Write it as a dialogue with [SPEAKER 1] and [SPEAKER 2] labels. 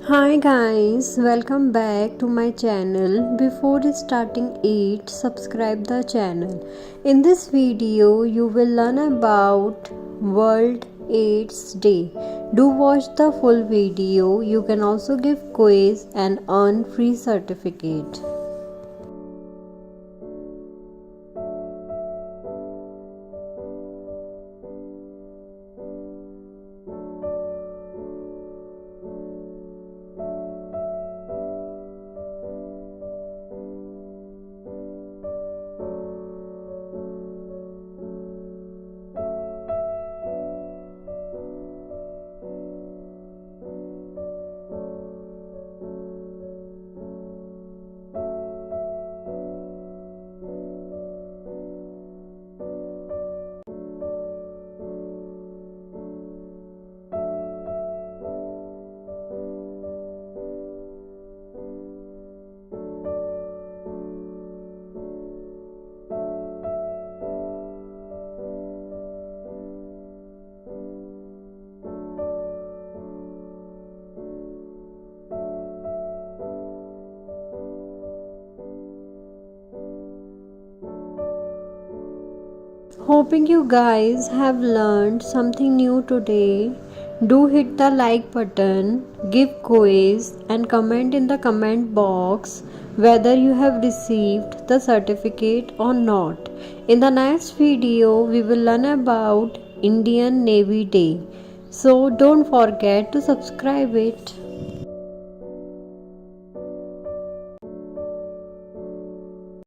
[SPEAKER 1] Hi guys, welcome back to my channel. Before starting it, subscribe the channel. In this video, you will learn about World AIDS Day. Do watch the full video. You can also give quiz and earn free certificate. Hoping you guys have learned something new today. Do hit the like button, give quiz and comment in the comment box whether you have received the certificate or not. In the next video we will learn about Indian Navy Day. So don't forget to subscribe it.